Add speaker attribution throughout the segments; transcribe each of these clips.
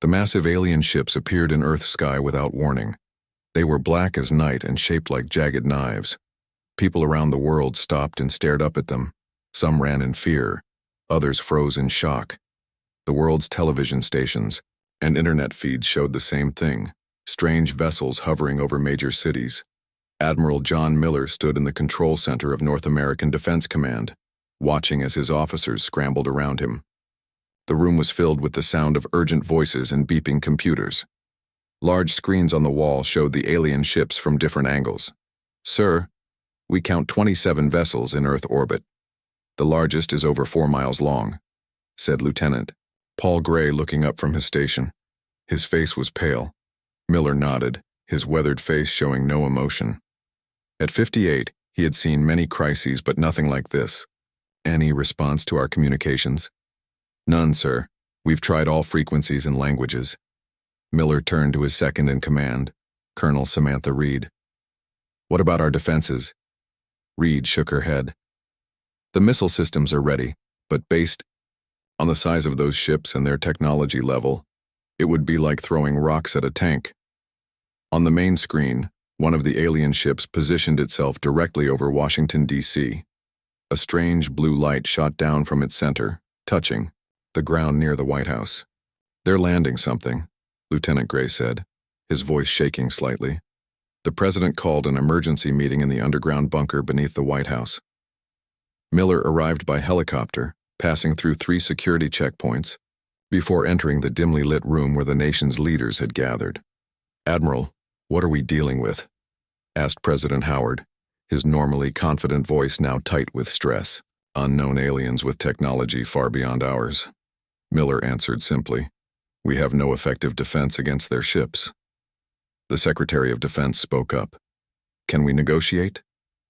Speaker 1: The massive alien ships appeared in Earth's sky without warning. They were black as night and shaped like jagged knives. People around the world stopped and stared up at them. Some ran in fear, others froze in shock. The world's television stations and internet feeds showed the same thing, strange vessels hovering over major cities. Admiral John Miller stood in the control center of North American Defense Command, watching as his officers scrambled around him. The room was filled with the sound of urgent voices and beeping computers. Large screens on the wall showed the alien ships from different angles. "Sir, we count 27 vessels in Earth orbit. The largest is over 4 miles long," said Lieutenant Paul Gray, looking up from his station. His face was pale. Miller nodded, his weathered face showing no emotion. At 58, he had seen many crises, but nothing like this. "Any response to our communications?" "None, sir. We've tried all frequencies and languages." Miller turned to his second-in-command, Colonel Samantha Reed. "What about our defenses?" Reed shook her head. "The missile systems are ready, but based on the size of those ships and their technology level, it would be like throwing rocks at a tank." On the main screen, one of the alien ships positioned itself directly over Washington, D.C. A strange blue light shot down from its center, touching the ground near the White House. "They're landing something," Lieutenant Gray said, his voice shaking slightly. The president called an emergency meeting in the underground bunker beneath the White House. Miller arrived by helicopter, passing through 3 security checkpoints, before entering the dimly lit room where the nation's leaders had gathered. "Admiral, what are we dealing with?" asked President Howard, his normally confident voice now tight with stress. "Unknown aliens with technology far beyond ours." Miller answered simply, "We have no effective defense against their ships." The Secretary of Defense spoke up. "Can we negotiate?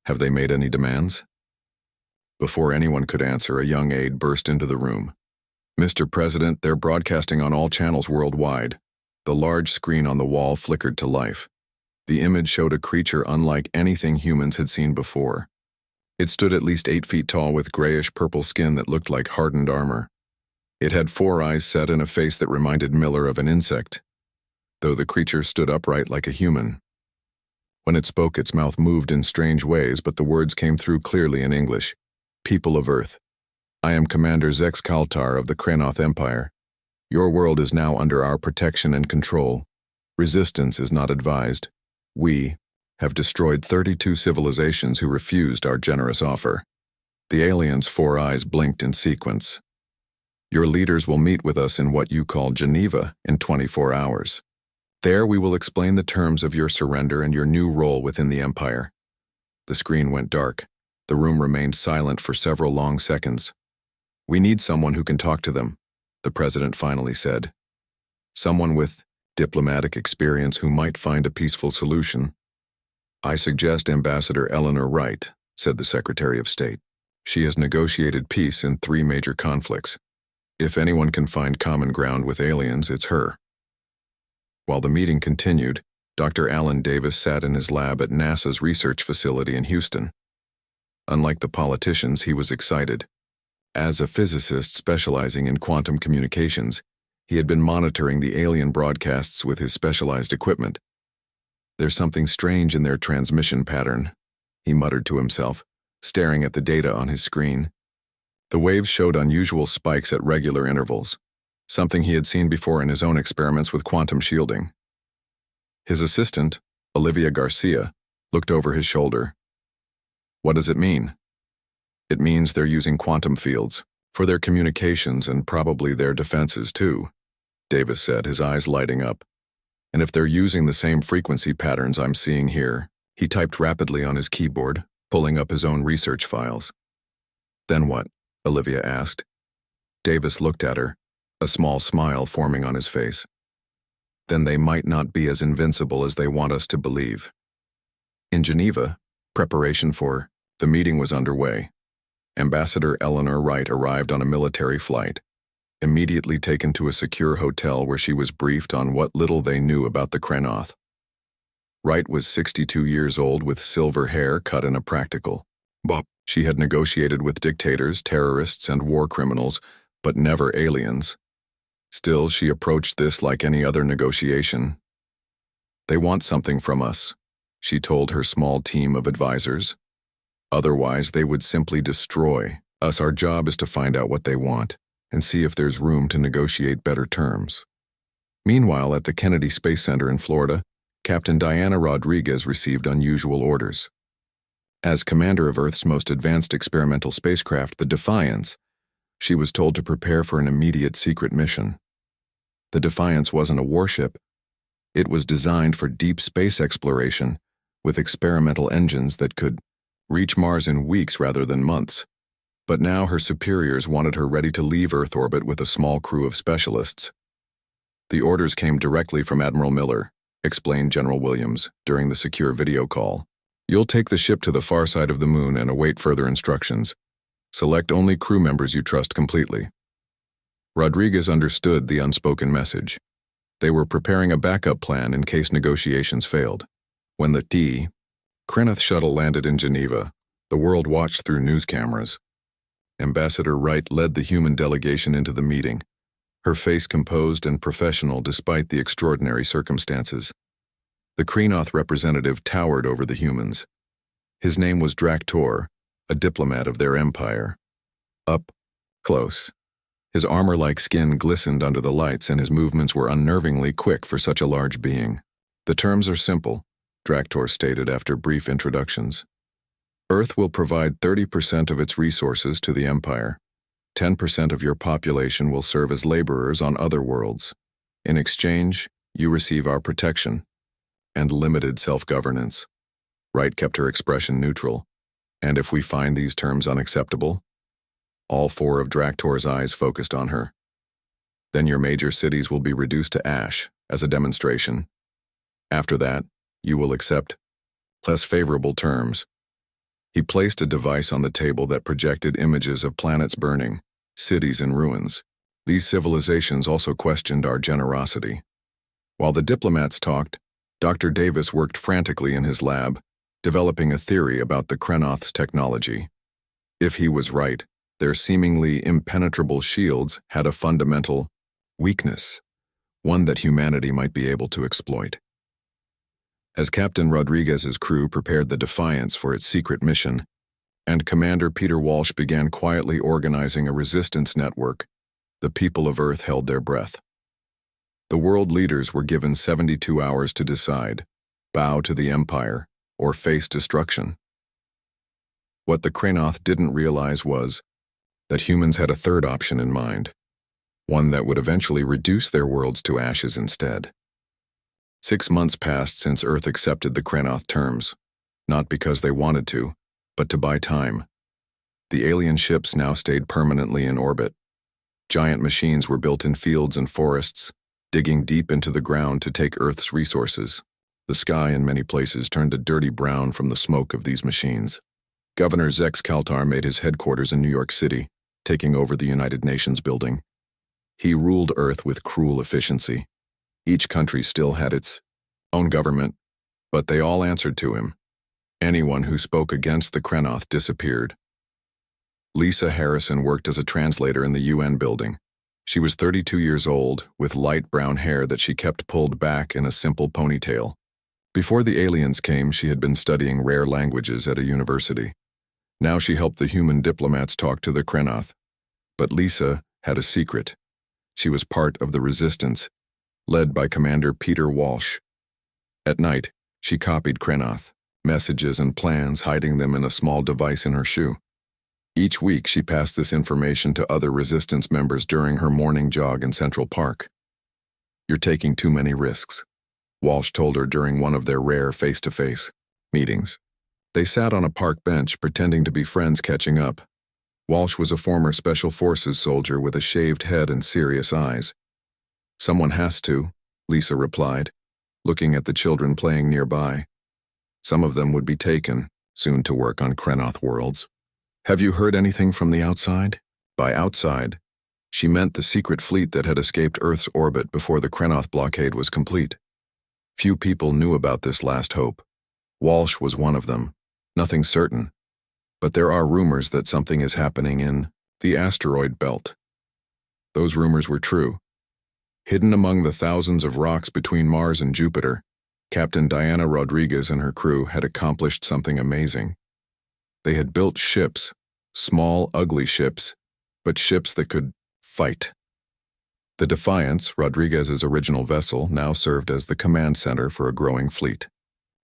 Speaker 1: Have they made any demands?" Before anyone could answer, a young aide burst into the room. "Mr. President, they're broadcasting on all channels worldwide." The large screen on the wall flickered to life. The image showed a creature unlike anything humans had seen before. It stood at least 8 feet tall with grayish-purple skin that looked like hardened armor. It had 4 eyes set and a face that reminded Miller of an insect, though the creature stood upright like a human. When it spoke, its mouth moved in strange ways, but the words came through clearly in English. "People of Earth, I am Commander Zex Kaltar of the Kranoth Empire. Your world is now under our protection and control. Resistance is not advised. We have destroyed 32 civilizations who refused our generous offer." The aliens' 4 eyes blinked in sequence. "Your leaders will meet with us in what you call Geneva in 24 hours. There we will explain the terms of your surrender and your new role within the Empire." The screen went dark. The room remained silent for several long seconds. "We need someone who can talk to them," the president finally said. "Someone with diplomatic experience who might find a peaceful solution." "I suggest Ambassador Eleanor Wright," said the Secretary of State. "She has negotiated peace in 3 major conflicts. If anyone can find common ground with aliens, it's her." While the meeting continued, Dr. Alan Davis sat in his lab at NASA's research facility in Houston. Unlike the politicians, he was excited. As a physicist specializing in quantum communications, he had been monitoring the alien broadcasts with his specialized equipment. "There's something strange in their transmission pattern," he muttered to himself, staring at the data on his screen. The waves showed unusual spikes at regular intervals, something he had seen before in his own experiments with quantum shielding. His assistant, Olivia Garcia, looked over his shoulder. "What does it mean?" "It means they're using quantum fields for their communications and probably their defenses too," Davis said, his eyes lighting up. "And if they're using the same frequency patterns I'm seeing here," he typed rapidly on his keyboard, pulling up his own research files. "Then what?" Olivia asked. Davis looked at her, a small smile forming on his face. "Then they might not be as invincible as they want us to believe." In Geneva, preparation for the meeting was underway. Ambassador Eleanor Wright arrived on a military flight, immediately taken to a secure hotel where she was briefed on what little they knew about the Kranoth. Wright was 62 years old with silver hair cut in a practical bob. She had negotiated with dictators, terrorists, and war criminals, but never aliens. Still, she approached this like any other negotiation. "They want something from us," she told her small team of advisors. "Otherwise, they would simply destroy us. Our job is to find out what they want and see if there's room to negotiate better terms." Meanwhile, at the Kennedy Space Center in Florida, Captain Diana Rodriguez received unusual orders. As commander of Earth's most advanced experimental spacecraft, the Defiance, she was told to prepare for an immediate secret mission. The Defiance wasn't a warship. It was designed for deep space exploration with experimental engines that could reach Mars in weeks rather than months. But now her superiors wanted her ready to leave Earth orbit with a small crew of specialists. "The orders came directly from Admiral Miller," explained General Williams during the secure video call. "You'll take the ship to the far side of the moon and await further instructions. Select only crew members you trust completely." Rodriguez understood the unspoken message. They were preparing a backup plan in case negotiations failed. When the Kreneth shuttle landed in Geneva, the world watched through news cameras. Ambassador Wright led the human delegation into the meeting, her face composed and professional despite the extraordinary circumstances. The Krenoth representative towered over the humans. His name was Draktor, a diplomat of their empire. Up close, his armor-like skin glistened under the lights and his movements were unnervingly quick for such a large being. "The terms are simple," Draktor stated after brief introductions. "Earth will provide 30% of its resources to the Empire. 10% of your population will serve as laborers on other worlds. In exchange, you receive our protection and limited self-governance." Wright kept her expression neutral. "And if we find these terms unacceptable?" All four of Draktor's eyes focused on her. "Then your major cities will be reduced to ash as a demonstration. After that, you will accept less favorable terms." He placed a device on the table that projected images of planets burning, cities in ruins. These civilizations also questioned our generosity. While the diplomats talked, Dr. Davis worked frantically in his lab, developing a theory about the Krenoth's technology. If he was right, their seemingly impenetrable shields had a fundamental weakness, one that humanity might be able to exploit. As Captain Rodriguez's crew prepared the Defiance for its secret mission, and Commander Peter Walsh began quietly organizing a resistance network, the people of Earth held their breath. The world leaders were given 72 hours to decide: bow to the Empire or face destruction. What the Krenoth didn't realize was that humans had a third option in mind, one that would eventually reduce their worlds to ashes instead. 6 months passed since Earth accepted the Krenoth terms, not because they wanted to, but to buy time. The alien ships now stayed permanently in orbit. Giant machines were built in fields and forests, digging deep into the ground to take Earth's resources. The sky in many places turned a dirty brown from the smoke of these machines. Governor Zex Kaltar made his headquarters in New York City, taking over the United Nations building. He ruled Earth with cruel efficiency. Each country still had its own government, but they all answered to him. Anyone who spoke against the Krenoth disappeared. Lisa Harrison worked as a translator in the UN building. She was 32 years old, with light brown hair that she kept pulled back in a simple ponytail. Before the aliens came, she had been studying rare languages at a university. Now she helped the human diplomats talk to the Krenoth. But Lisa had a secret. She was part of the resistance, led by Commander Peter Walsh. At night, she copied Krenoth messages and plans, hiding them in a small device in her shoe. Each week, she passed this information to other resistance members during her morning jog in Central Park. "You're taking too many risks," Walsh told her during one of their rare face-to-face meetings. They sat on a park bench, pretending to be friends catching up. Walsh was a former Special Forces soldier with a shaved head and serious eyes. "Someone has to," Lisa replied, looking at the children playing nearby. Some of them would be taken soon to work on Krenoth worlds. "Have you heard anything from the outside?" By outside, she meant the secret fleet that had escaped Earth's orbit before the Krenoth blockade was complete. Few people knew about this last hope. Walsh was one of them. Nothing certain, but there are rumors that something is happening in the asteroid belt. Those rumors were true. Hidden among the thousands of rocks between Mars and Jupiter, Captain Diana Rodriguez and her crew had accomplished something amazing. They had built ships, small, ugly ships, but ships that could fight. The Defiance, Rodriguez's original vessel, now served as the command center for a growing fleet.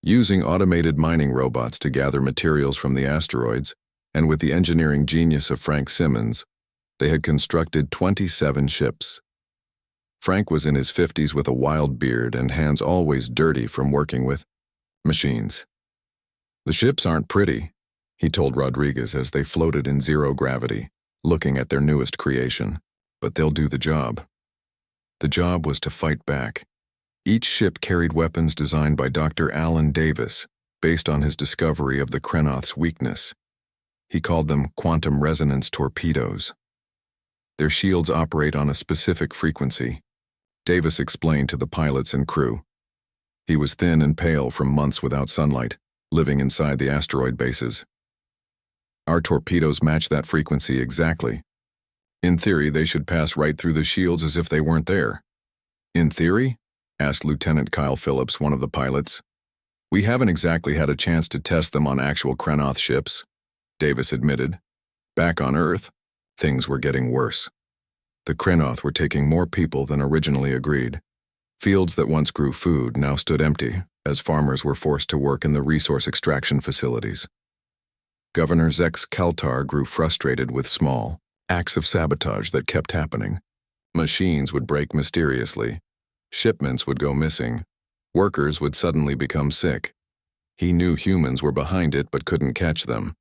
Speaker 1: Using automated mining robots to gather materials from the asteroids, and with the engineering genius of Frank Simmons, they had constructed 27 ships. Frank was in his 50s with a wild beard and hands always dirty from working with machines. "The ships aren't pretty," he told Rodriguez as they floated in zero gravity, looking at their newest creation, "but they'll do the job." The job was to fight back. Each ship carried weapons designed by Dr. Alan Davis, based on his discovery of the Krenoth's weakness. He called them quantum resonance torpedoes. Their shields operate on a specific frequency, Davis explained to the pilots and crew. He was thin and pale from months without sunlight, living inside the asteroid bases. "Our torpedoes match that frequency exactly. In theory, they should pass right through the shields as if they weren't there." "In theory?" asked Lieutenant Kyle Phillips, one of the pilots. "We haven't exactly had a chance to test them on actual Krenoth ships," Davis admitted. Back on Earth, things were getting worse. The Krenoth were taking more people than originally agreed. Fields that once grew food now stood empty, as farmers were forced to work in the resource extraction facilities. Governor Zex Kaltar grew frustrated with small acts of sabotage that kept happening. Machines would break mysteriously. Shipments would go missing. Workers would suddenly become sick. He knew humans were behind it but couldn't catch them.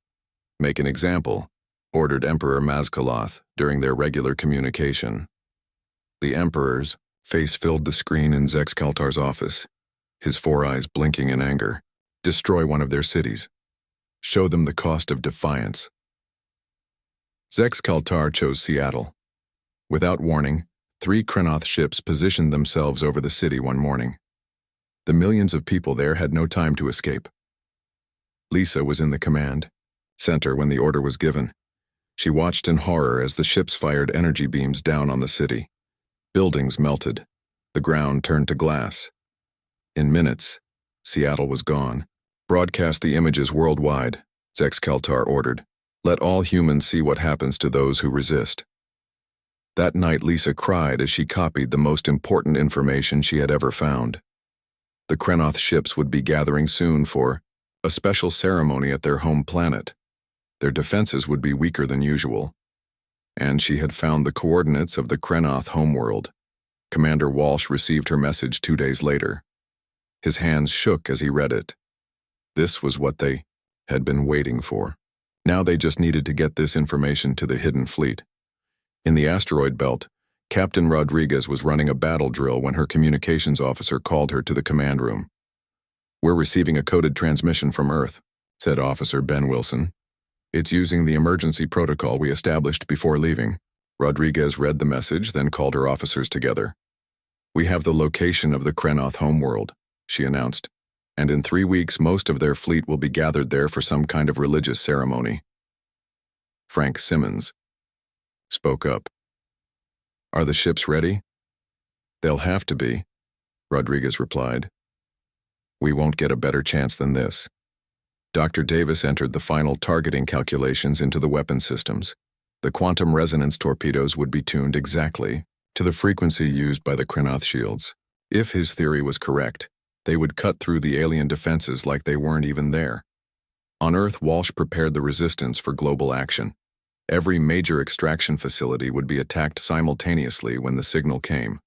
Speaker 1: "Make an example," ordered Emperor Mazkaloth during their regular communication. The Emperor's face filled the screen in Zex Kaltar's office, his four eyes blinking in anger. "Destroy one of their cities. Show them the cost of defiance." Zex Kaltar chose Seattle. Without warning, 3 Krenoth ships positioned themselves over the city one morning. The millions of people there had no time to escape. Lisa was in the command center when the order was given. She watched in horror as the ships fired energy beams down on the city. Buildings melted. The ground turned to glass. In minutes, Seattle was gone. "Broadcast the images worldwide," Zex Kaltar ordered. "Let all humans see what happens to those who resist." That night, Lisa cried as she copied the most important information she had ever found. The Krenoth ships would be gathering soon for a special ceremony at their home planet. Their defenses would be weaker than usual. And she had found the coordinates of the Krenoth homeworld. Commander Walsh received her message 2 days later. His hands shook as he read it. This was what they had been waiting for. Now they just needed to get this information to the hidden fleet. In the asteroid belt, Captain Rodriguez was running a battle drill when her communications officer called her to the command room. "We're receiving a coded transmission from Earth," said Officer Ben Wilson. "It's using the emergency protocol we established before leaving." Rodriguez read the message, then called her officers together. "We have the location of the Krenoth homeworld," she announced, "and in 3 weeks most of their fleet will be gathered there for some kind of religious ceremony." Frank Simmons spoke up. "Are the ships ready?" "They'll have to be," Rodriguez replied. "We won't get a better chance than this." Dr. Davis entered the final targeting calculations into the weapon systems. The quantum resonance torpedoes would be tuned exactly to the frequency used by the Krenoth shields. If his theory was correct, they would cut through the alien defenses like they weren't even there. On Earth, Walsh prepared the resistance for global action. Every major extraction facility would be attacked simultaneously when the signal came.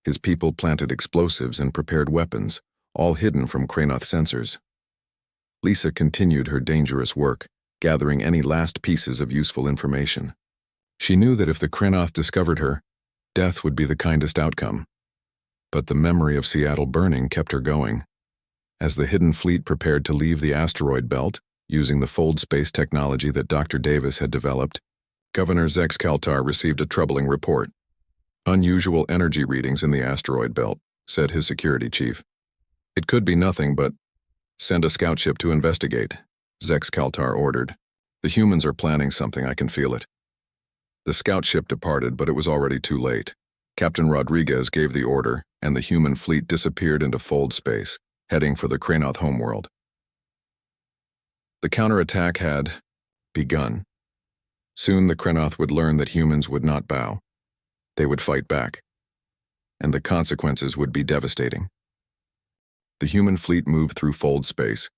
Speaker 1: His people planted explosives and prepared weapons, all hidden from Krenoth sensors. Lisa continued her dangerous work, gathering any last pieces of useful information. She knew that if the Krenoth discovered her, death would be the kindest outcome. But the memory of Seattle burning kept her going. As the hidden fleet prepared to leave the asteroid belt, using the fold space technology that Dr. Davis had developed, Governor Zex Kaltar received a troubling report. "Unusual energy readings in the asteroid belt," said his security chief. "It could be nothing, but send a scout ship to investigate," Zex Kaltar ordered. "The humans are planning something, I can feel it." The scout ship departed, but it was already too late. Captain Rodriguez gave the order, and the human fleet disappeared into fold space, heading for the Kranoth homeworld. The counterattack had begun. Soon the Kranoth would learn that humans would not bow. They would fight back, and the consequences would be devastating. The human fleet moved through fold space,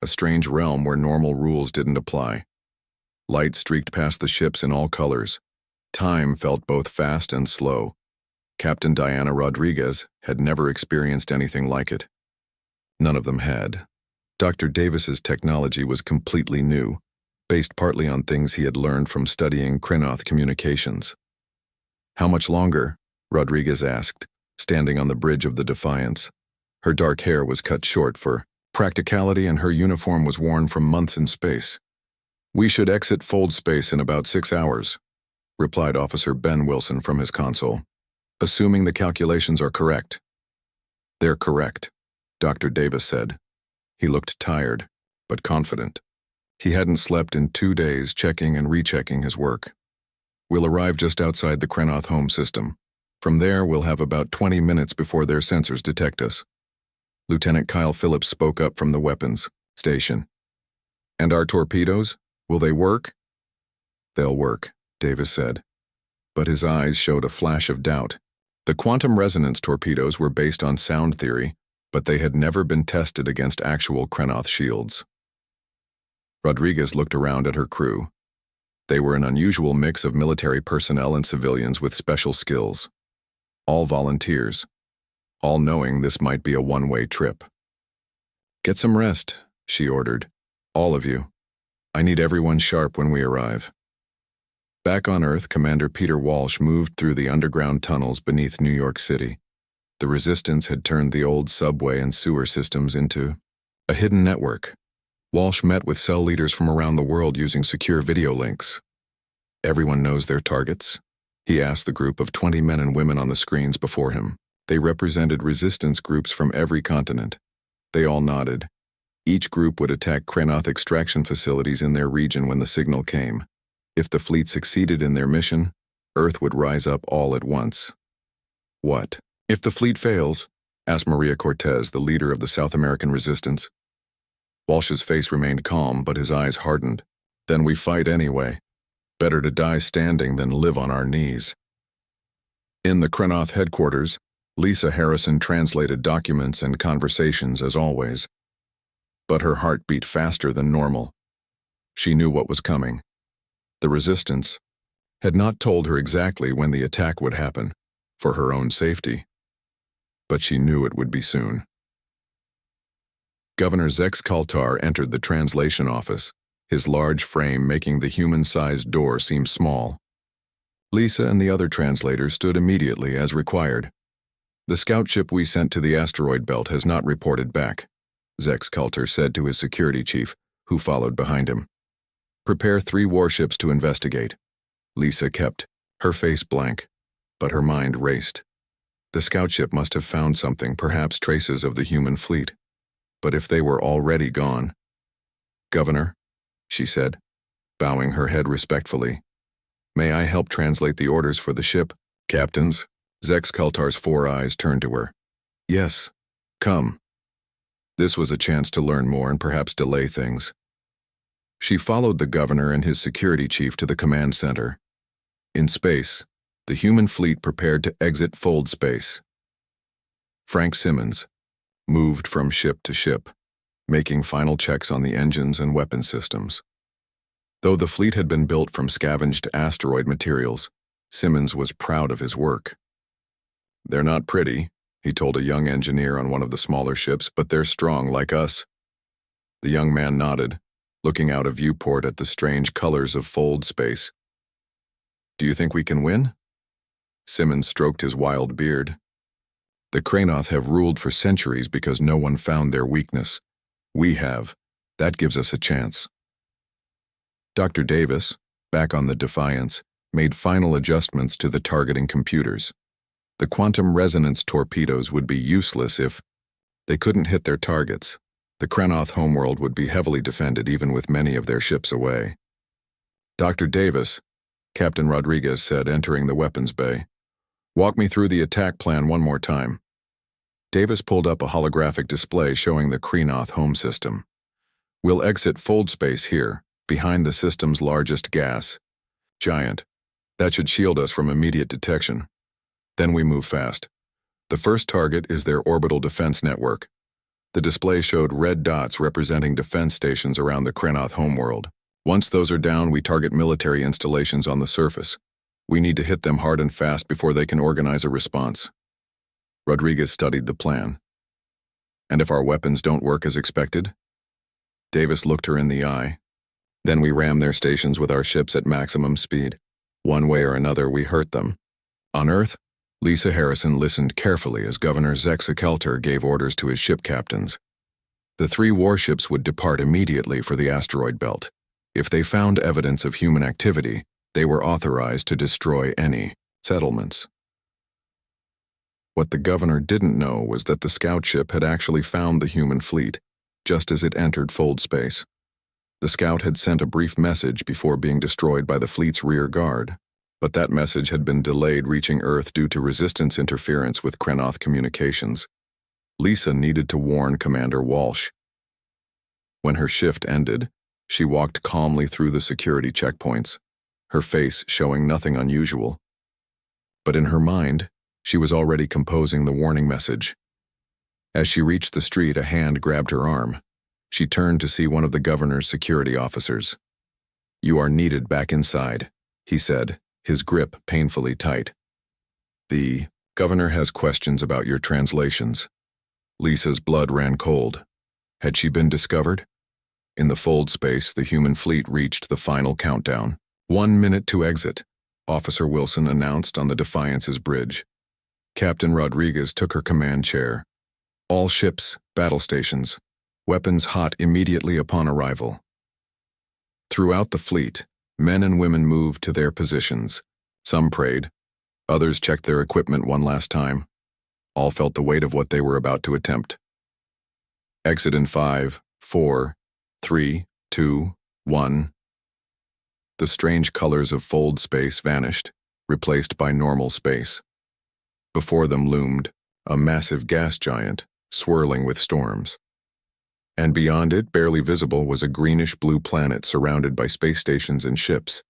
Speaker 1: a strange realm where normal rules didn't apply. Light streaked past the ships in all colors. Time felt both fast and slow. Captain Diana Rodriguez had never experienced anything like it. None of them had. Dr. Davis's technology was completely new, based partly on things he had learned from studying Kranoth communications. How much longer? Rodriguez asked, standing on the bridge of the Defiance. Her dark hair was cut short for practicality, and her uniform was worn from months in space. "We should exit fold space in about 6 hours," replied Officer Ben Wilson from his console. "Assuming the calculations are correct." "They're correct," Dr. Davis said. He looked tired, but confident. He hadn't slept in 2 days, checking and rechecking his work. "We'll arrive just outside the Kranoth home system. From there, we'll have about 20 minutes before their sensors detect us." Lieutenant Kyle Phillips spoke up from the weapons station. "And our torpedoes? Will they work?" "They'll work," Davis said. But his eyes showed a flash of doubt. The quantum resonance torpedoes were based on sound theory, but they had never been tested against actual Kranoth shields. Rodriguez looked around at her crew. They were an unusual mix of military personnel and civilians with special skills. All volunteers, all knowing this might be a one-way trip. "Get some rest," she ordered. "All of you. I need everyone sharp when we arrive." Back on Earth, Commander Peter Walsh moved through the underground tunnels beneath New York City. The Resistance had turned the old subway and sewer systems into a hidden network. Walsh met with cell leaders from around the world using secure video links. "Everyone knows their targets?" he asked the group of 20 men and women on the screens before him. They represented resistance groups from every continent. They all nodded. Each group would attack Kranoth extraction facilities in their region when the signal came. If the fleet succeeded in their mission, Earth would rise up all at once. "What if the fleet fails?" asked Maria Cortez, the leader of the South American resistance. Walsh's face remained calm, but his eyes hardened. "Then we fight anyway. Better to die standing than live on our knees." In the Kranoth headquarters, Lisa Harrison translated documents and conversations as always. But her heart beat faster than normal. She knew what was coming. The Resistance had not told her exactly when the attack would happen, for her own safety. But she knew it would be soon. Governor Zex Kaltar entered the translation office, his large frame making the human-sized door seem small. Lisa and the other translators stood immediately as required. "The scout ship we sent to the asteroid belt has not reported back," Zex Kaltar said to his security chief, who followed behind him. "Prepare 3 warships to investigate." Lisa kept her face blank, but her mind raced. The scout ship must have found something, perhaps traces of the human fleet. But if they were already gone— "Governor," she said, bowing her head respectfully, "may I help translate the orders for the ship?" "Captains?" Zex Kaltar's 4 eyes turned to her. "Yes, come." This was a chance to learn more and perhaps delay things. She followed the governor and his security chief to the command center. In space, the human fleet prepared to exit fold space. Frank Simmons moved from ship to ship, making final checks on the engines and weapon systems. Though the fleet had been built from scavenged asteroid materials, Simmons was proud of his work. "They're not pretty," he told a young engineer on one of the smaller ships, "but they're strong like us." The young man nodded, looking out a viewport at the strange colors of fold space. "Do you think we can win?" Simmons stroked his wild beard. "The Kranoth have ruled for centuries because no one found their weakness. We have. That gives us a chance." Dr. Davis, back on the Defiance, made final adjustments to the targeting computers. The quantum resonance torpedoes would be useless if they couldn't hit their targets. The Kranoth homeworld would be heavily defended even with many of their ships away. "Dr. Davis," Captain Rodriguez said, entering the weapons bay, Walk me through the attack plan one more time. Davis pulled up a holographic display showing the Kreenoth home system. We'll exit fold space here, behind the system's largest gas giant. That should shield us from immediate detection. Then we move fast. The first target is their orbital defense network. The display showed red dots representing defense stations around the Kreenoth homeworld. Once those are down, we target military installations on the surface. We need to hit them hard and fast before they can organize a response. Rodriguez studied the plan. And if our weapons don't work as expected? Davis looked her in the eye. Then we ram their stations with our ships at maximum speed. One way or another, we hurt them. On Earth, Lisa Harrison listened carefully as Governor Zexa Kelter gave orders to his ship captains. The 3 warships would depart immediately for the asteroid belt. If they found evidence of human activity, they were authorized to destroy any settlements. What the governor didn't know was that the scout ship had actually found the human fleet, just as it entered fold space. The scout had sent a brief message before being destroyed by the fleet's rear guard, but that message had been delayed reaching Earth due to resistance interference with Kreenoth communications. Lisa needed to warn Commander Walsh. When her shift ended, she walked calmly through the security checkpoints, her face showing nothing unusual. But in her mind, she was already composing the warning message. As she reached the street, a hand grabbed her arm. She turned to see one of the governor's security officers. "You are needed back inside," he said, his grip painfully tight. "The governor has questions about your translations." Lisa's blood ran cold. Had she been discovered? In the fold space, the human fleet reached the final countdown. 1 minute to exit, Officer Wilson announced on the Defiance's bridge. Captain Rodriguez took her command chair. "All ships, battle stations, weapons hot immediately upon arrival." Throughout the fleet, men and women moved to their positions. Some prayed. Others checked their equipment one last time. All felt the weight of what they were about to attempt. Exit in 5, 4, 3, 2, 1. The strange colors of fold space vanished, replaced by normal space. Before them loomed a massive gas giant, swirling with storms. And beyond it, barely visible, was a greenish-blue planet surrounded by space stations and ships.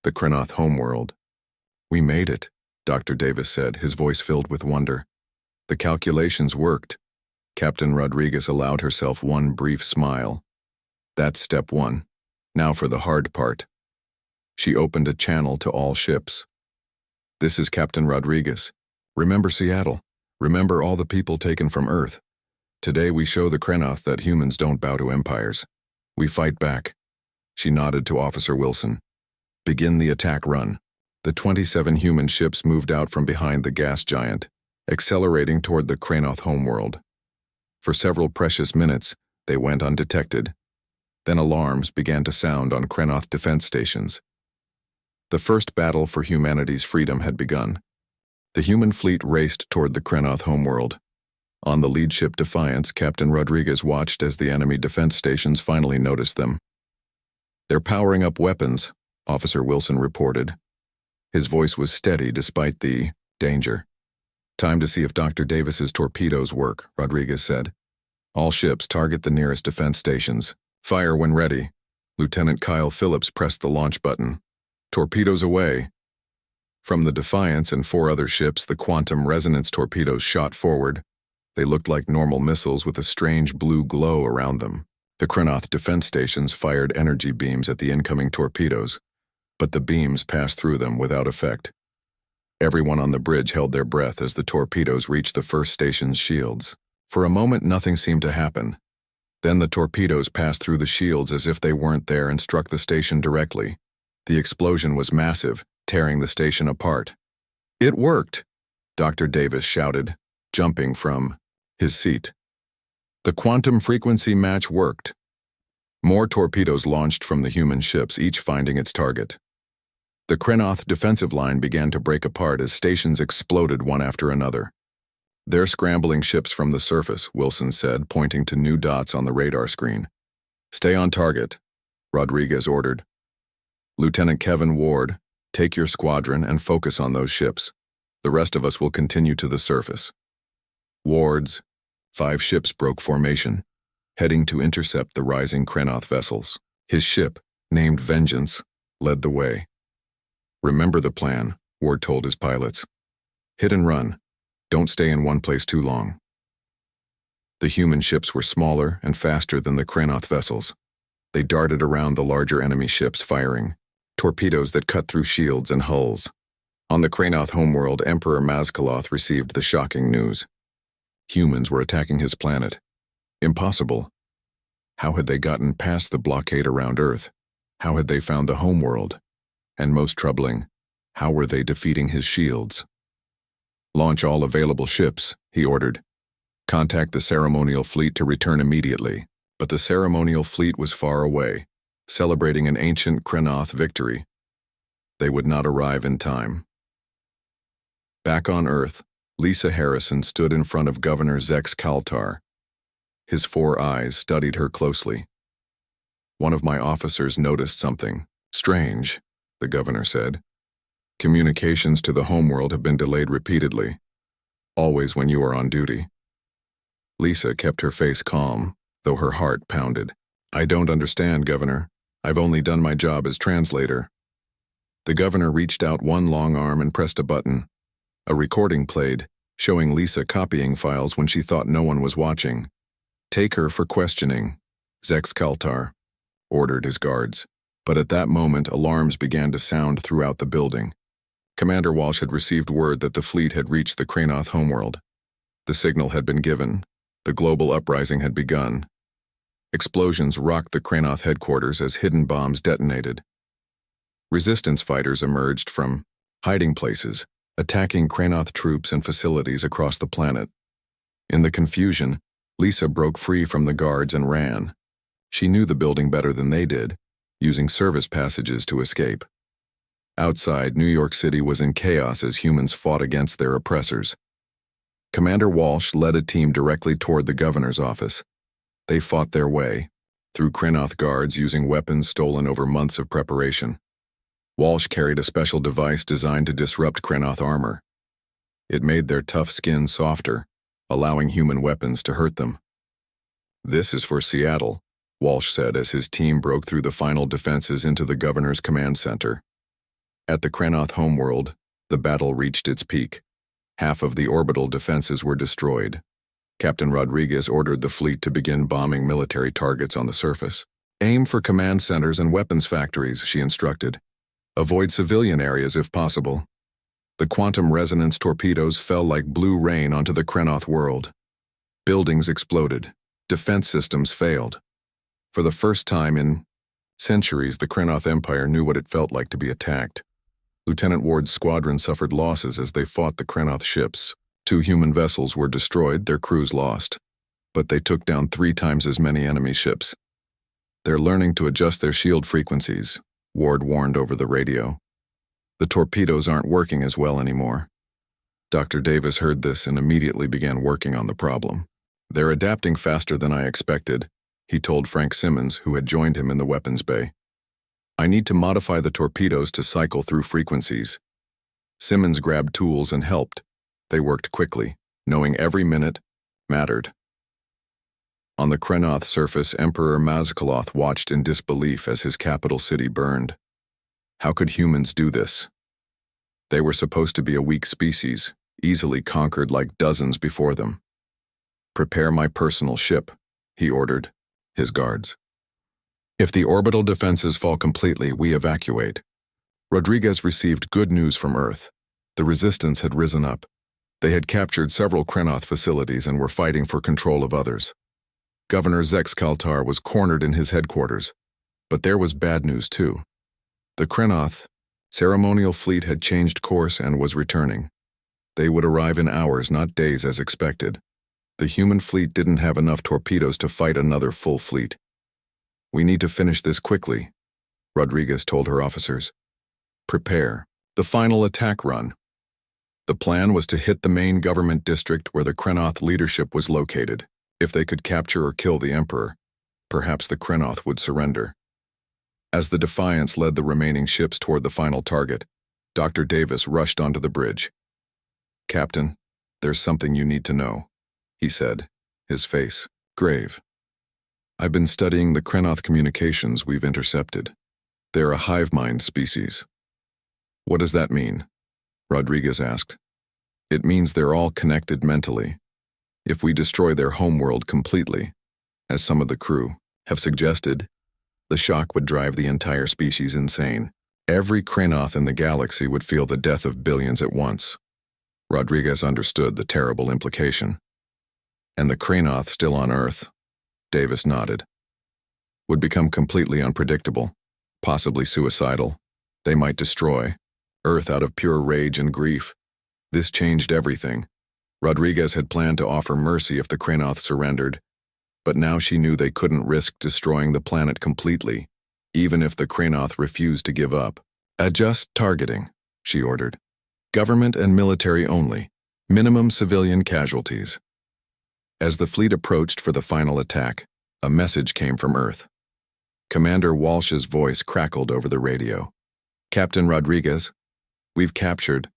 Speaker 1: The Kreenoth homeworld. "We made it," Dr. Davis said, his voice filled with wonder. "The calculations worked." Captain Rodriguez allowed herself one brief smile. "That's step 1. Now for the hard part." She opened a channel to all ships. "This is Captain Rodriguez. Remember Seattle. Remember all the people taken from Earth. Today we show the Kreenoth that humans don't bow to empires. We fight back." She nodded to Officer Wilson. "Begin the attack run." The 27 human ships moved out from behind the gas giant, accelerating toward the Kreenoth homeworld. For several precious minutes, they went undetected. Then alarms began to sound on Kreenoth defense stations. The first battle for humanity's freedom had begun. The human fleet raced toward the Kreenoth homeworld. On the lead ship Defiance, Captain Rodriguez watched as the enemy defense stations finally noticed them. "They're powering up weapons," Officer Wilson reported. His voice was steady despite the danger. "Time to see if Dr. Davis's torpedoes work," Rodriguez said. "All ships target the nearest defense stations. Fire when ready." Lieutenant Kyle Phillips pressed the launch button. "Torpedoes away." From the Defiance and 4 other ships, the quantum resonance torpedoes shot forward. They looked like normal missiles with a strange blue glow around them. The Kreenoth defense stations fired energy beams at the incoming torpedoes, but the beams passed through them without effect. Everyone on the bridge held their breath as the torpedoes reached the first station's shields. For a moment, nothing seemed to happen. Then the torpedoes passed through the shields as if they weren't there and struck the station directly. The explosion was massive, tearing the station apart. "It worked!" Dr. Davis shouted, jumping from his seat. The quantum frequency match worked. More torpedoes launched from the human ships, each finding its target. The Kreenoth defensive line began to break apart as stations exploded one after another. "They're scrambling ships from the surface," Wilson said, pointing to new dots on the radar screen. "Stay on target," Rodriguez ordered. "Lieutenant Kevin Ward, take your squadron and focus on those ships. The rest of us will continue to the surface. Ward's 5 ships broke formation, heading to intercept the rising Krenoth vessels. His ship, named Vengeance, led the way. Remember the plan, Ward told his pilots. Hit and run. Don't stay in one place too long. The human ships were smaller and faster than the Krenoth vessels. They darted around the larger enemy ships, firing torpedoes that cut through shields and hulls. On the Krenoth homeworld, Emperor Mazkaloth received the shocking news. Humans were attacking his planet. Impossible. How had they gotten past the blockade around Earth? How had they found the homeworld? And most troubling, how were they defeating his shields? Launch all available ships, he ordered. Contact the ceremonial fleet to return immediately. But the ceremonial fleet was far away, celebrating an ancient Krenoth victory. They would not arrive in time. Back on Earth, Lisa Harrison stood in front of Governor Zex Kaltar. His 4 eyes studied her closely. One of my officers noticed something. Strange, the governor said. Communications to the homeworld have been delayed repeatedly, always when you are on duty. Lisa kept her face calm, though her heart pounded. I don't understand, Governor. I've only done my job as translator. The governor reached out one long arm and pressed a button. A recording played, showing Lisa copying files when she thought no one was watching. Take her for questioning, Zex Kaltar ordered his guards. But at that moment, alarms began to sound throughout the building. Commander Walsh had received word that the fleet had reached the Krenoth homeworld. The signal had been given. The global uprising had begun. Explosions rocked the Krenoth headquarters as hidden bombs detonated. Resistance fighters emerged from hiding places, attacking Krenoth troops and facilities across the planet. In the confusion, Lisa broke free from the guards and ran. She knew the building better than they did, using service passages to escape. Outside, New York City was in chaos as humans fought against their oppressors. Commander Walsh led a team directly toward the governor's office. They fought their way, through Krenoth guards using weapons stolen over months of preparation. Walsh carried a special device designed to disrupt Krenoth armor. It made their tough skin softer, allowing human weapons to hurt them. This is for Seattle, Walsh said as his team broke through the final defenses into the governor's command center. At the Krenoth homeworld, the battle reached its peak. Half of the orbital defenses were destroyed. Captain Rodriguez ordered the fleet to begin bombing military targets on the surface. Aim for command centers and weapons factories, she instructed. Avoid civilian areas if possible. The quantum resonance torpedoes fell like blue rain onto the Krenoth world. Buildings exploded. Defense systems failed. For the first time in centuries, the Krenoth Empire knew what it felt like to be attacked. Lieutenant Ward's squadron suffered losses as they fought the Krenoth ships. 2 human vessels were destroyed, their crews lost. But they took down 3 times as many enemy ships. They're learning to adjust their shield frequencies, Ward warned over the radio. The torpedoes aren't working as well anymore. Dr. Davis heard this and immediately began working on the problem. They're adapting faster than I expected, he told Frank Simmons, who had joined him in the weapons bay. I need to modify the torpedoes to cycle through frequencies. Simmons grabbed tools and helped. They worked quickly, knowing every minute mattered. On the Krenoth surface, Emperor Mazkaloth watched in disbelief as his capital city burned. How could humans do this? They were supposed to be a weak species, easily conquered like dozens before them. Prepare my personal ship, he ordered his guards. If the orbital defenses fall completely, we evacuate. Rodriguez received good news from Earth. The resistance had risen up. They had captured several Krenoth facilities and were fighting for control of others. Governor Zex Kaltar was cornered in his headquarters. But there was bad news too. The Krenoth ceremonial fleet had changed course and was returning. They would arrive in hours, not days as expected. The human fleet didn't have enough torpedoes to fight another full fleet. We need to finish this quickly, Rodriguez told her officers. Prepare the final attack run. The plan was to hit the main government district where the Krenoth leadership was located. If they could capture or kill the Emperor, perhaps the Krenoth would surrender. As the Defiance led the remaining ships toward the final target, Dr. Davis rushed onto the bridge. "Captain, there's something you need to know," he said, his face grave. "I've been studying the Krenoth communications we've intercepted. They're a hive mind species." "What does that mean?" Rodriguez asked. "It means they're all connected mentally. If we destroy their homeworld completely, as some of the crew have suggested, the shock would drive the entire species insane. Every Krenoth in the galaxy would feel the death of billions at once." Rodriguez understood the terrible implication. "And the Krenoth still on Earth," Davis nodded, "would become completely unpredictable, possibly suicidal. They might destroy Earth out of pure rage and grief. This changed everything. Rodriguez had planned to offer mercy if the Krenoth surrendered, but now she knew they couldn't risk destroying the planet completely, even if the Krenoth refused to give up. "Adjust targeting," she ordered. "Government and military only. Minimum civilian casualties." As the fleet approached for the final attack, a message came from Earth. Commander Walsh's voice crackled over the radio. "Captain Rodriguez, we've captured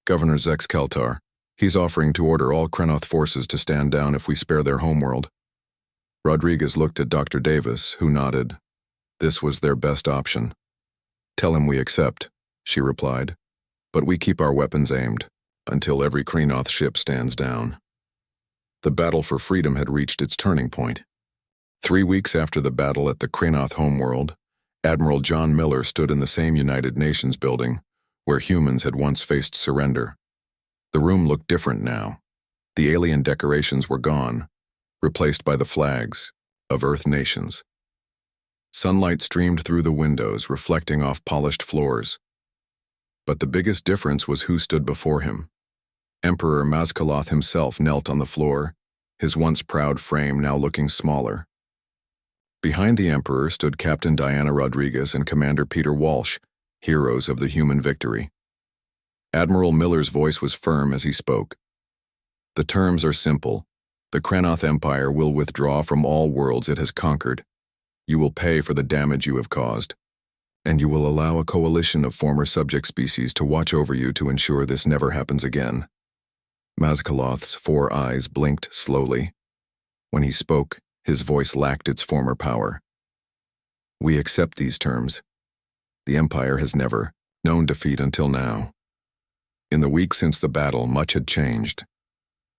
Speaker 1: Governor Zex Keltar. He's offering to order all Krenoth forces to stand down if we spare their homeworld." Rodriguez looked at Dr. Davis, who nodded. This was their best option. "Tell him we accept," she replied, "but we keep our weapons aimed until every Krenoth ship stands down." The battle for freedom had reached its turning point. 3 weeks after the battle at the Krenoth homeworld, Admiral John Miller stood in the same United Nations building where humans had once faced surrender. The room looked different now. The alien decorations were gone, replaced by the flags of Earth nations. Sunlight streamed through the windows, reflecting off polished floors. But the biggest difference was who stood before him. Emperor Mazkaloth himself knelt on the floor, his once proud frame now looking smaller. Behind the Emperor stood Captain Diana Rodriguez and Commander Peter Walsh, heroes of the human victory. Admiral Miller's voice was firm as he spoke. "The terms are simple. The Krenoth Empire will withdraw from all worlds it has conquered. You will pay for the damage you have caused, and you will allow a coalition of former subject species to watch over you to ensure this never happens again." Mazkaloth's 4 eyes blinked slowly. When he spoke, his voice lacked its former power. "We accept these terms. The Empire has never known defeat until now." In the weeks since the battle, much had changed.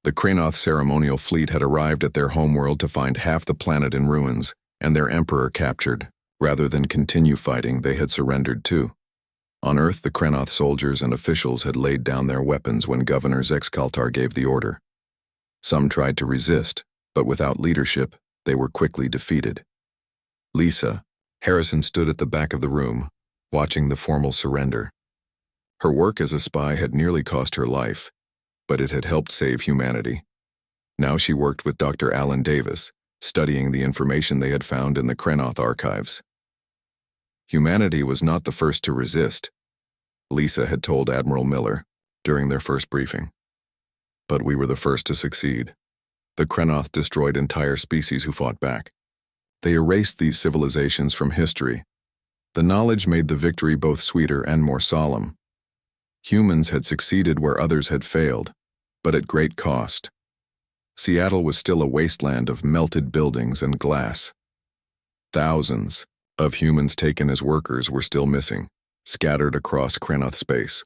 Speaker 1: The Krenoth ceremonial fleet had arrived at their homeworld to find half the planet in ruins, and their emperor captured. Rather than continue fighting, they had surrendered too. On Earth, the Krenoth soldiers and officials had laid down their weapons when Governor Zex Keltar gave the order. Some tried to resist, but without leadership, they were quickly defeated. Lisa Harrison stood at the back of the room, watching the formal surrender. Her work as a spy had nearly cost her life, but it had helped save humanity. Now she worked with Dr. Alan Davis, studying the information they had found in the Krenoth archives. Humanity was not the first to resist, Lisa had told Admiral Miller during their first briefing. But we were the first to succeed. The Krenoth destroyed entire species who fought back. They erased these civilizations from history. The knowledge made the victory both sweeter and more solemn. Humans had succeeded where others had failed, but at great cost. Seattle was still a wasteland of melted buildings and glass. Thousands of humans taken as workers were still missing, scattered across Krenoth space.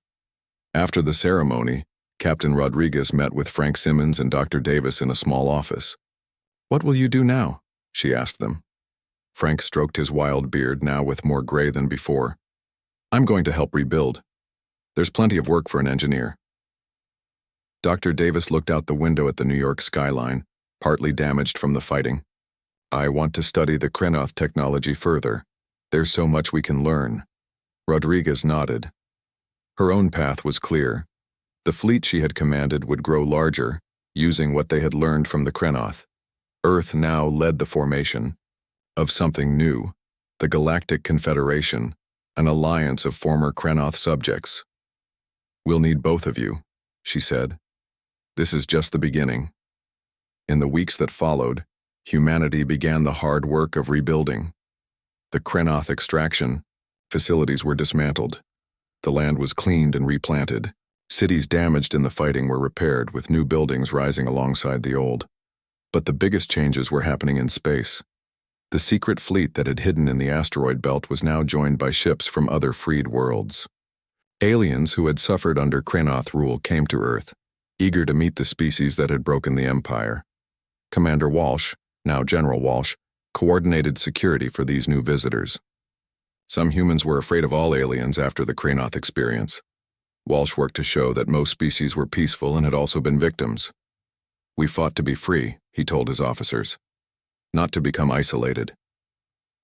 Speaker 1: After the ceremony, Captain Rodriguez met with Frank Simmons and Dr. Davis in a small office. "What will you do now?" she asked them. Frank stroked his wild beard, now with more gray than before. "I'm going to help rebuild. There's plenty of work for an engineer." Dr. Davis looked out the window at the New York skyline, partly damaged from the fighting. "I want to study the Krenoth technology further. There's so much we can learn." Rodriguez nodded. Her own path was clear. The fleet she had commanded would grow larger, using what they had learned from the Krenoth. Earth now led the formation of something new, the Galactic Confederation, an alliance of former Krenoth subjects. "We'll need both of you," she said. "This is just the beginning." In the weeks that followed, humanity began the hard work of rebuilding. The Krenoth extraction facilities were dismantled. The land was cleaned and replanted, Cities damaged in the fighting were repaired, with new buildings rising alongside the old. But the biggest changes were happening in space. The secret fleet that had hidden in the asteroid belt was now joined by ships from other freed worlds. Aliens who had suffered under Kranoth rule came to Earth, eager to meet the species that had broken the Empire. Commander Walsh, now General Walsh, coordinated security for these new visitors. Some humans were afraid of all aliens after the Kranoth experience. Walsh worked to show that most species were peaceful and had also been victims. "We fought to be free," he told his officers, "not to become isolated."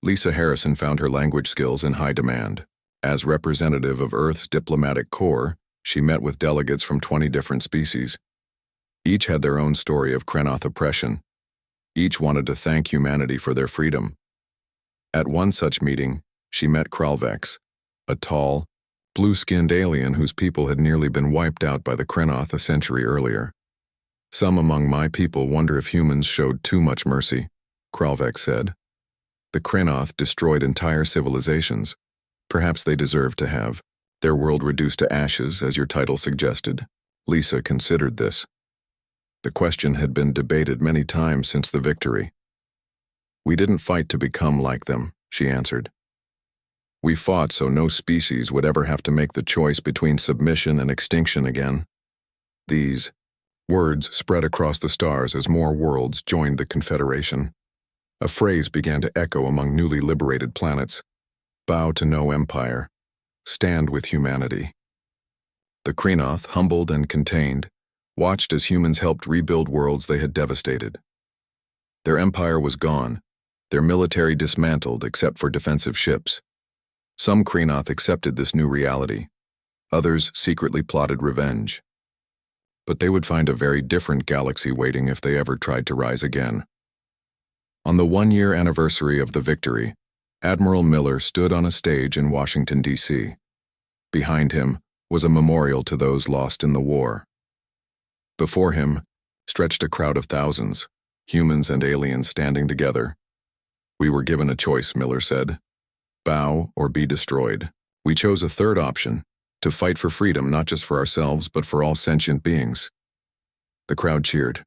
Speaker 1: Lisa Harrison found her language skills in high demand. As representative of Earth's diplomatic corps, she met with delegates from 20 different species. Each had their own story of Kranoth oppression. Each wanted to thank humanity for their freedom. At one such meeting, she met Kralvex, a tall, blue-skinned alien whose people had nearly been wiped out by the Kranoth a century earlier. "Some among my people wonder if humans showed too much mercy," Kralvex said. "The Kranoth destroyed entire civilizations. Perhaps they deserve to have their world reduced to ashes, as your title suggested." Lisa considered this. The question had been debated many times since the victory. "We didn't fight to become like them," she answered. "We fought so no species would ever have to make the choice between submission and extinction again." These words spread across the stars as more worlds joined the Confederation. A phrase began to echo among newly liberated planets: "Bow to no empire. Stand with humanity." The Kranoth, humbled and contained, watched as humans helped rebuild worlds they had devastated. Their empire was gone, their military dismantled except for defensive ships. Some Kranoth accepted this new reality. Others secretly plotted revenge. But they would find a very different galaxy waiting if they ever tried to rise again. On the one-year anniversary of the victory, Admiral Miller stood on a stage in Washington, D.C. Behind him was a memorial to those lost in the war. Before him stretched a crowd of thousands, humans and aliens standing together. "We were given a choice," Miller said. "Bow or be destroyed. We chose a third option, to fight for freedom not just for ourselves but for all sentient beings." The crowd cheered.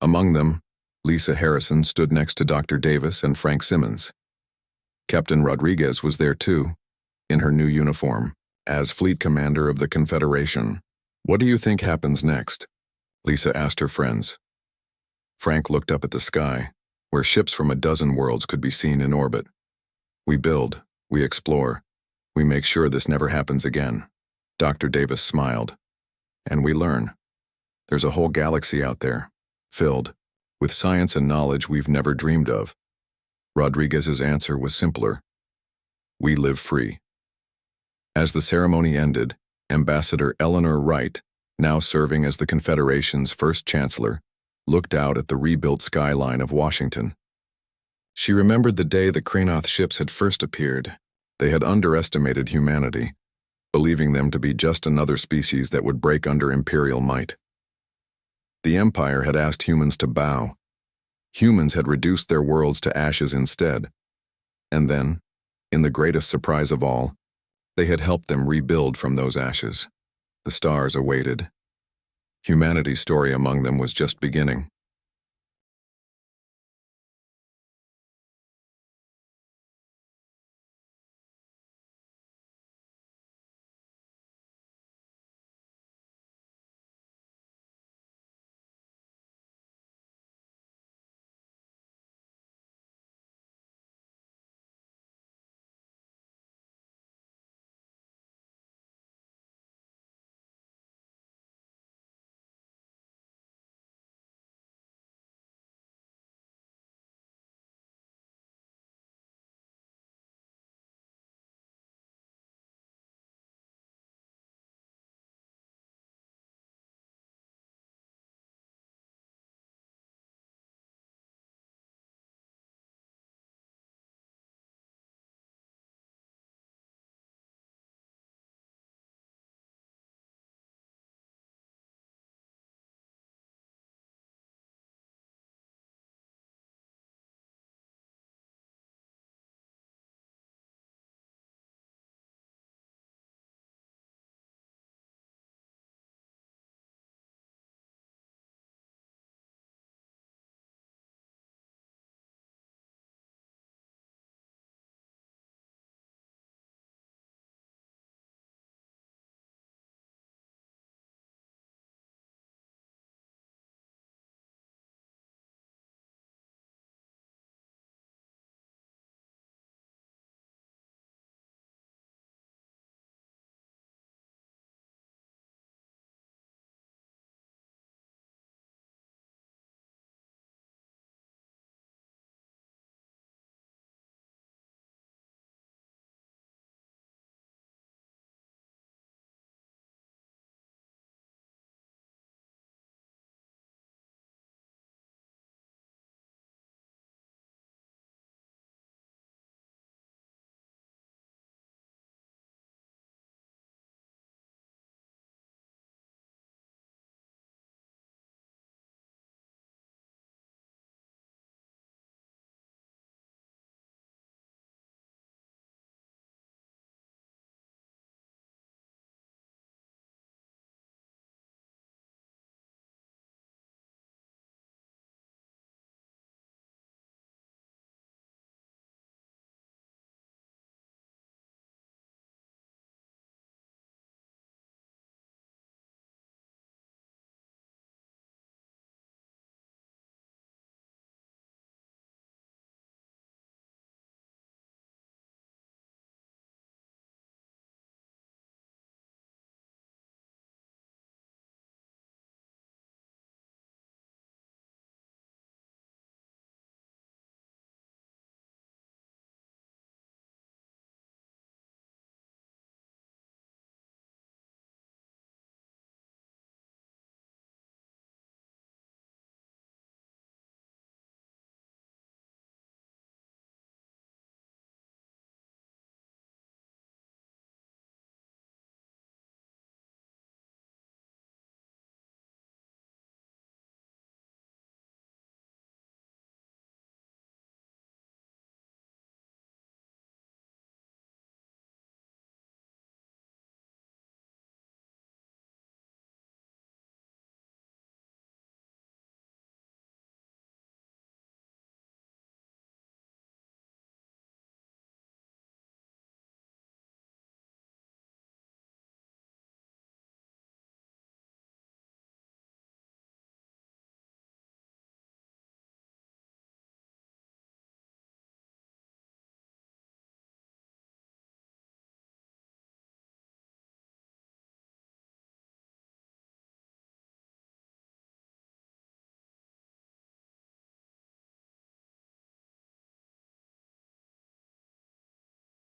Speaker 1: Among them, Lisa Harrison stood next to Dr. Davis and Frank Simmons. Captain Rodriguez was there too, in her new uniform, as fleet commander of the Confederation. "What do you think happens next?" Lisa asked her friends. Frank looked up at the sky, where ships from a dozen worlds could be seen in orbit. "We build, we explore, we make sure this never happens again." Dr. Davis smiled. "And we learn. There's a whole galaxy out there, filled with science and knowledge we've never dreamed of." Rodriguez's answer was simpler. "We live free." As the ceremony ended, Ambassador Eleanor Wright, now serving as the Confederation's first chancellor, looked out at the rebuilt skyline of Washington. She remembered the day the Kranoth ships had first appeared. They had underestimated humanity, believing them to be just another species that would break under imperial might. The Empire had asked humans to bow. Humans had reduced their worlds to ashes instead. And then, in the greatest surprise of all, they had helped them rebuild from those ashes. The stars awaited. Humanity's story among them was just beginning.